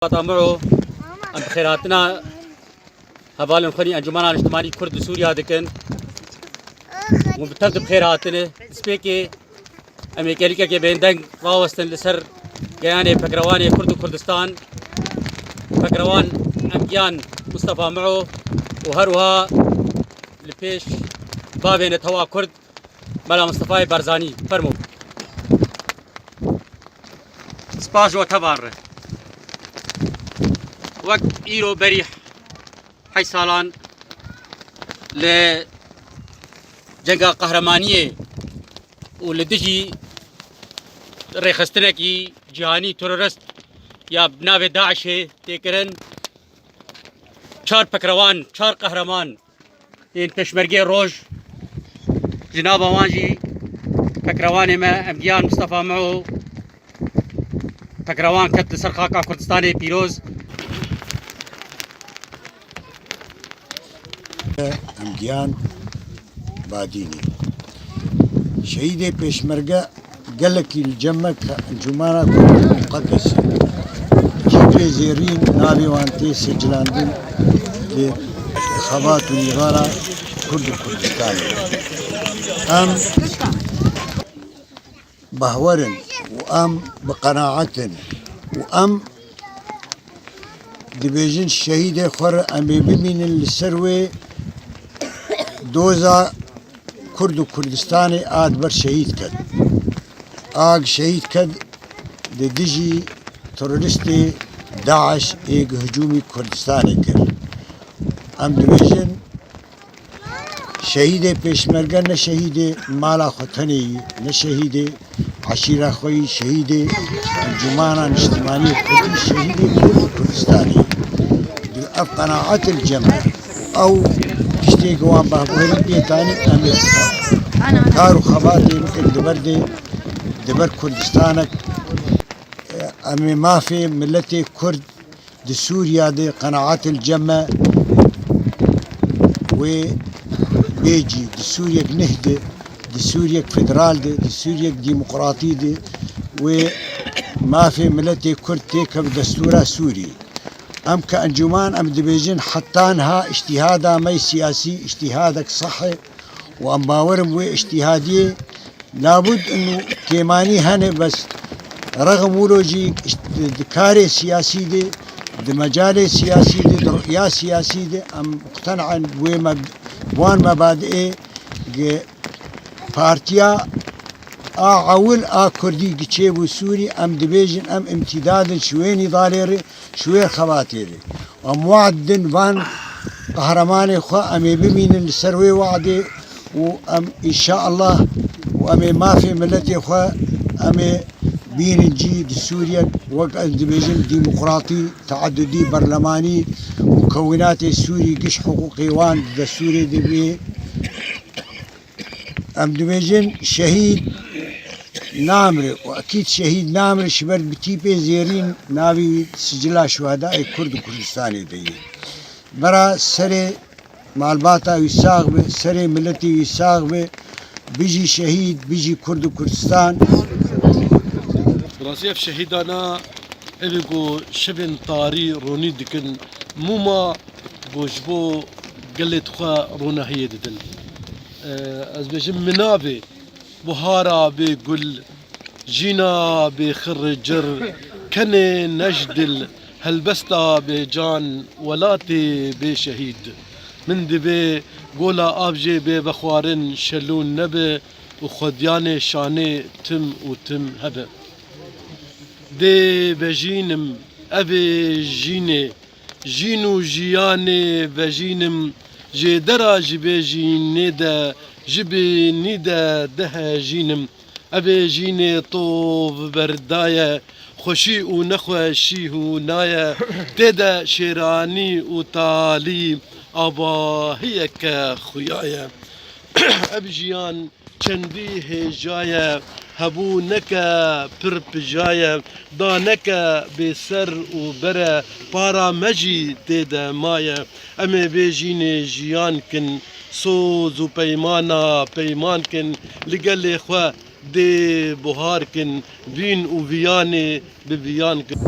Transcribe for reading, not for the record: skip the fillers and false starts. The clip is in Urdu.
معه ام بخيراتنا هبال خني انجمن الاجتماعي كرد سوريا دكن وبترد بخيراتنا سبيكي امريكا كي بيندن راوستن لسر يعني بكرواني كردستان بكروان امجان مصطفى معه وهروها لبيش بابين توا كرد ملا مصطفى برزاني فرمو سباش وتبار وقت ايرو بريح حي سالان لجنگا قهرمانية ولدجي ريخستنكي جهاني تورست يا بناوي داعش تيكرن چار پکروان چار قهرمان این پشمرگی روج جناب وانجي پکروان ما امجان مصطفى معه پکروان کت لسر خاکا کردستان پیروز امجان باديني شهيد بيشمرقة قالك الجمك انجمانا مقدس جيبي زيرين نابي وانتي سجلان دين خبات ونغارة كردستان ام بهورن وام بقناعة وام دبيجن الشهيد خور امي بمين السروي دوزا كردستاني آد بر شهيد كد آج شهيد كد دجي ترورستي داعش ايج هجومي كردستاني كر ام دبيجن شهيد پیشمرگه نه شهيد مالا خطني نه شهيد عشيرة خوي شهيد انجمانا اجتماعي كردي شهيد كردستاني بالقناعات الجمع او اشتي قوام بهبوري بيتاني امريكا كارو خباتي ممكن دبر كردستانك امي ما في ملتي كرد دي سوريا دي قناعات الجمع و بيجي دي سوريا نهدي دي سوريا فدرال دي سوريا ديمقراطي دي وما في ملتي كرد تيكب دستورة سوري ام كأنجمان ام دبيجين حطانها اجتهادا مي سياسي اجتهادك صحي وام باورم و اجتهادية لابد انه كيماني هني بس رغم ولوجي كاري سياسي دي مجال سياسي دي رؤية سياسي دي ام مقتنعا بوان مبادئ بارتيا عول كردي جيبو سوري ام دبيجن ام امتداد شويني ضاليري شوير خواتيري ام وعدن فان قهرماني خو امي بمين السروي وعدي وام ان شاء الله وامي ما في ملتي خو امي بين جي سوريا وقع دبيجن ديمقراطي تعددي برلماني مكونات السوري قش حقوقي وان دستوري دبي ام دبيجن شهيد نامري واكيد شهيد نامري شبر بتيبي زيرين ناوي سجلا شهداء كرد كردستاني دي برا سري مالباتا ويساغ سري ملتي ويساغ بيجي شهيد بيجي كرد كردستان برازيف شهيدانا ابيكو شبن طاري روني دكن موما بوجبو قلت خوا رونا هي ددن از بجم منابي بهارا بقول جينا بخرجر كني نجدل هلبستا بجان ولاتي بشهيد من دبي قولا ابجي بخوارن شلون نبي وخدياني شاني تم وتم هبه دي بجينم ابي جيني جينو جياني بجينم جدرا جبي جيني دا جبي نيدا ده جينم ابي جيني طوف بردايا خوشي ونخوشي هنايا تدا شيراني وتالي ابا هيك خويايا ابجيان چندی هجایا هبو نکا پر پجایا دا نکا بسر و بره پارا مجی تیدا مایا امی بیجین جیان کن سوز و پیمانا پیمان کن لگل خواه دي بهار كن بين وفياني بفيان كن